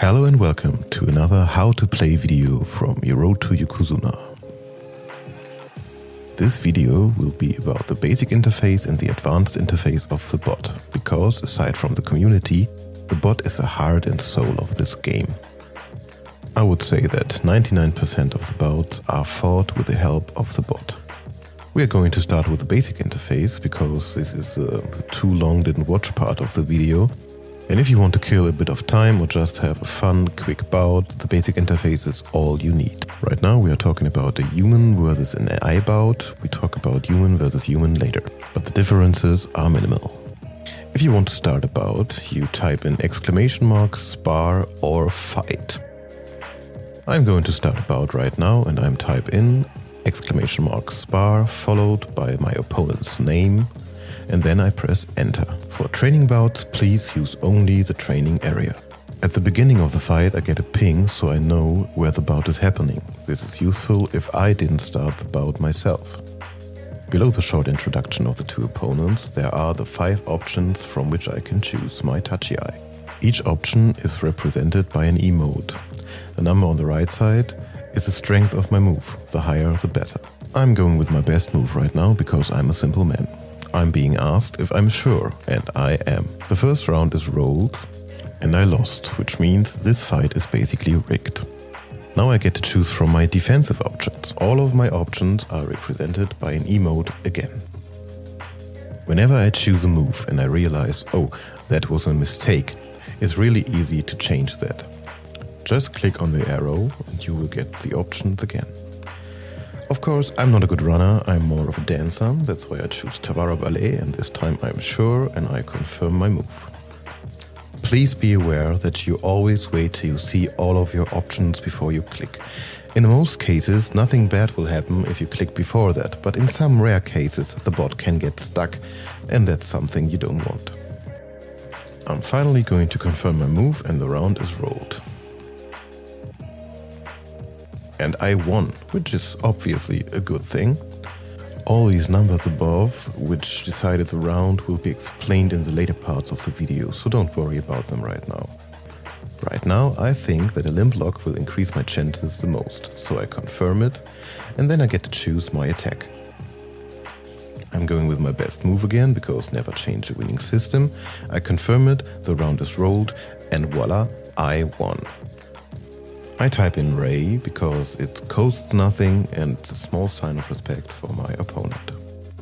Hello and welcome to another how to play video from your road to Yokozuna. This video will be about the basic interface and the advanced interface of the bot, because aside from the community, the bot is the heart and soul of this game. I would say that 99% of the bouts are fought with the help of the bot. We are going to start with the basic interface, because this is the too long didn't watch part of the video. And if you want to kill a bit of time or just have a fun, quick bout, the basic interface is all you need. Right now we are talking about a human versus an AI bout. We talk about human versus human later, but the differences are minimal. If you want to start a bout, you type in ! spar or fight. I'm going to start a bout right now and I'm type in ! spar followed by my opponent's name, and then I press enter. For training bouts, please use only the training area. At the beginning of the fight I get a ping so I know where the bout is happening. This is useful if I didn't start the bout myself. Below the short introduction of the two opponents there are the 5 options from which I can choose my touchy eye. Each option is represented by an emote. The number on the right side is the strength of my move, the higher the better. I'm going with my best move right now because I'm a simple man. I'm being asked if I'm sure, and I am. The first round is rolled, and I lost, which means this fight is basically rigged. Now I get to choose from my defensive options. All of my options are represented by an emote again. Whenever I choose a move and I realize, oh, that was a mistake, it's really easy to change that. Just click on the arrow and you will get the options again. Of course, I'm not a good runner, I'm more of a dancer, that's why I choose Tawara Ballet, and this time I'm sure and I confirm my move. Please be aware that you always wait till you see all of your options before you click. In most cases, nothing bad will happen if you click before that, but in some rare cases the bot can get stuck, and that's something you don't want. I'm finally going to confirm my move and the round is rolled. And I won, which is obviously a good thing. All these numbers above, which decided the round, will be explained in the later parts of the video, so don't worry about them right now. Right now, I think that a limb lock will increase my chances the most, so I confirm it, and then I get to choose my attack. I'm going with my best move again, because never change a winning system. I confirm it, the round is rolled, and voila, I won. I type in Ray because it costs nothing and it's a small sign of respect for my opponent.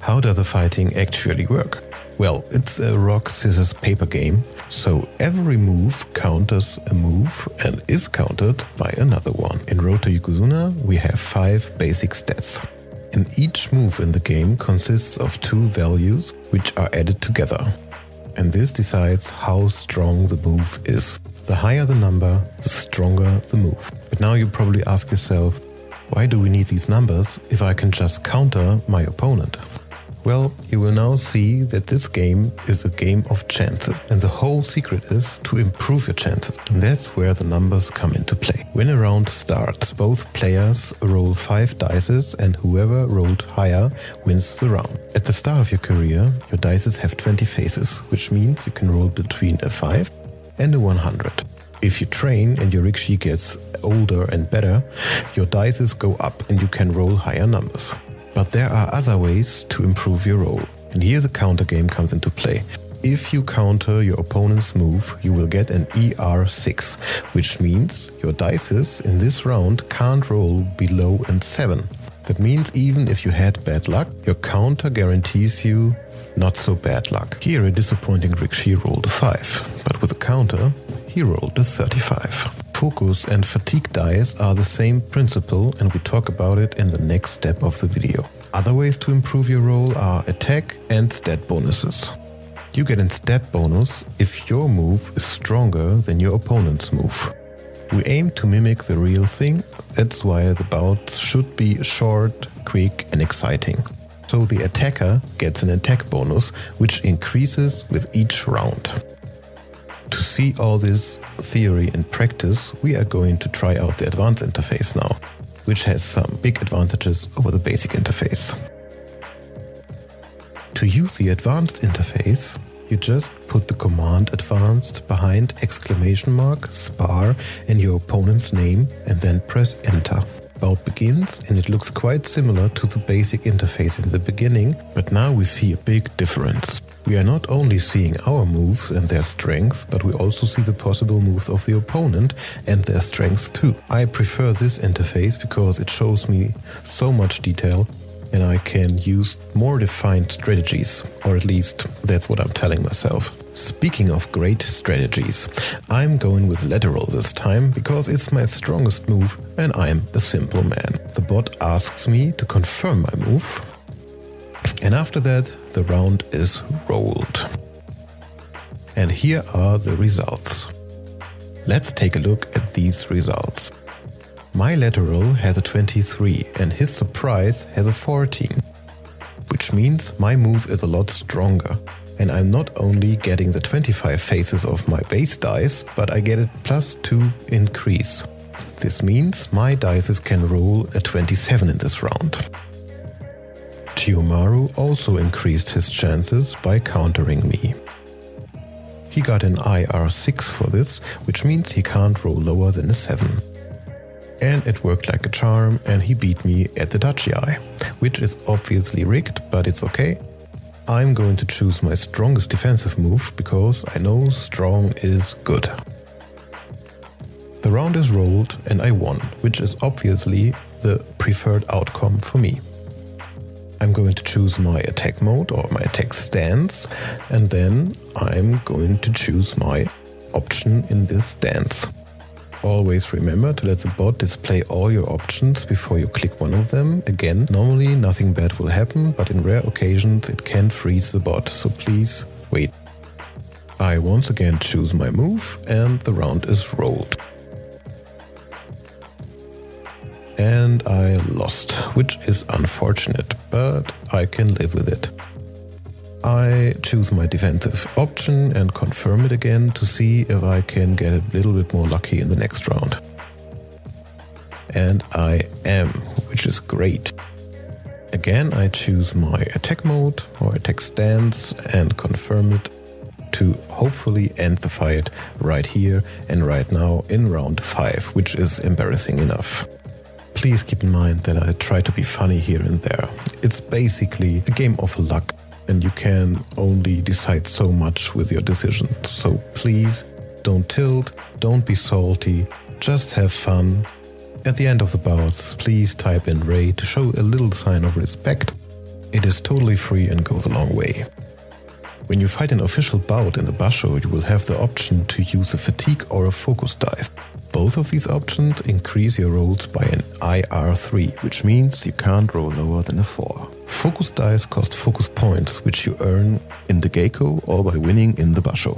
How does the fighting actually work? Well, it's a rock, scissors, paper game, so every move counters a move and is countered by another one. In Road to Yokozuna we have 5 basic stats. And each move in the game consists of 2 values which are added together. And this decides how strong the move is. The higher the number, the stronger the move. But now you probably ask yourself, why do we need these numbers if I can just counter my opponent? Well, you will now see that this game is a game of chances, and the whole secret is to improve your chances. And that's where the numbers come into play. When a round starts, both players roll 5 dice and whoever rolled higher wins the round. At the start of your career, your dice have 20 faces, which means you can roll between a 5 and a 100. If you train and your rickshaw gets older and better, your dice go up and you can roll higher numbers. But there are other ways to improve your roll, and here the counter game comes into play. If you counter your opponent's move, you will get an ER6, which means your dice in this round can't roll below a 7. That means even if you had bad luck, your counter guarantees you not so bad luck. Here a disappointing rickshaw rolled a 5, but with a counter he rolled a 35. Focus and fatigue dice are the same principle, and we talk about it in the next step of the video. Other ways to improve your roll are attack and stat bonuses. You get a stat bonus if your move is stronger than your opponent's move. We aim to mimic the real thing, that's why the bouts should be short, quick and exciting. So the attacker gets an attack bonus, which increases with each round. To see all this theory in practice, we are going to try out the advanced interface now, which has some big advantages over the basic interface. To use the advanced interface, You just put the command advanced behind exclamation mark, spar and your opponent's name and then press enter. Bout begins and it looks quite similar to the basic interface in the beginning, but now we see a big difference. We are not only seeing our moves and their strengths, but we also see the possible moves of the opponent and their strengths too. I prefer this interface because it shows me so much detail and I can use more defined strategies, or at least that's what I'm telling myself. Speaking of great strategies, I'm going with lateral this time because it's my strongest move and I'm a simple man. The bot asks me to confirm my move, and after that the round is rolled. And here are the results. Let's take a look at these results. My lateral has a 23 and his surprise has a 14, which means my move is a lot stronger. And I'm not only getting the 25 faces of my base dice, but I get a +2 increase. This means my dices can roll a 27 in this round. Chiyomaru also increased his chances by countering me. He got an IR6 for this, which means he can't roll lower than a 7. And it worked like a charm and he beat me at the Tachi-ai, which is obviously rigged, but it's okay. I'm going to choose my strongest defensive move because I know strong is good. The round is rolled and I won, which is obviously the preferred outcome for me. I'm going to choose my attack mode or my attack stance, and then I'm going to choose my option in this stance. Always remember to let the bot display all your options before you click one of them. Again, normally nothing bad will happen, but in rare occasions it can freeze the bot, so please wait. I once again choose my move and the round is rolled. And I lost, which is unfortunate, but I can live with it. I choose my defensive option and confirm it again to see if I can get a little bit more lucky in the next round. And I am, which is great. Again, I choose my attack mode or attack stance and confirm it to hopefully end the fight right here and right now in round 5, which is embarrassing enough. Please keep in mind that I try to be funny here and there. It's basically a game of luck, and you can only decide so much with your decision. So please don't tilt, don't be salty, just have fun. At the end of the bouts, please type in Ray to show a little sign of respect. It is totally free and goes a long way. When you fight an official bout in the basho, you will have the option to use a fatigue or a focus dice. Both of these options increase your rolls by an IR3, which means you can't roll lower than a 4. Focus dice cost focus points, which you earn in the Geiko or by winning in the basho.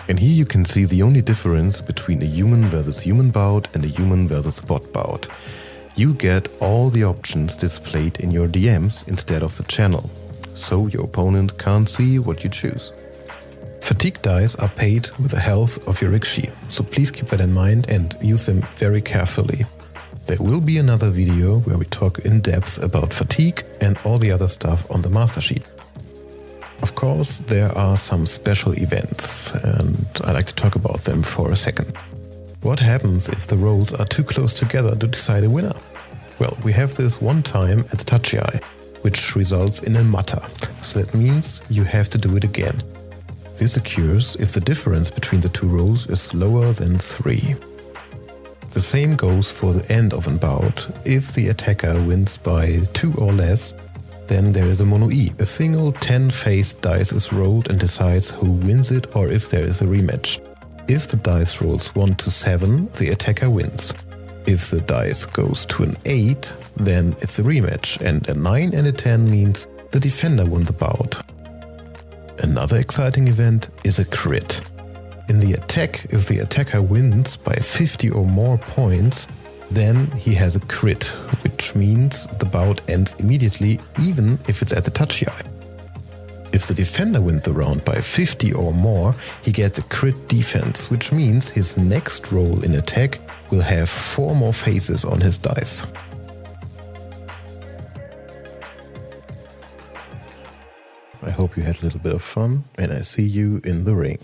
And here you can see the only difference between a human versus human bout and a human versus bot bout. You get all the options displayed in your DMs instead of the channel, so your opponent can't see what you choose. Fatigue dice are paid with the health of your Rikshi, so please keep that in mind and use them very carefully. There will be another video where we talk in depth about fatigue and all the other stuff on the master sheet. Of course, there are some special events, and I like to talk about them for a second. What happens if the rolls are too close together to decide a winner? Well, we have this one time at the Tachi-ai, which results in a Matta, so that means you have to do it again. This occurs if the difference between the two rolls is lower than 3. The same goes for the end of a bout. If the attacker wins by 2 or less, then there is a Mono-ii. A single 10-faced dice is rolled and decides who wins it or if there is a rematch. If the dice rolls 1 to 7, the attacker wins. If the dice goes to an 8, then it's a rematch, and a 9 and a 10 means the defender won the bout. Another exciting event is a crit. In the attack, if the attacker wins by 50 or more points, then he has a crit, which means the bout ends immediately, even if it's at the Tachi-ai. If the defender wins the round by 50 or more, he gets a crit defense, which means his next roll in attack will have 4 more faces on his dice. I hope you had a little bit of fun, and I see you in the ring.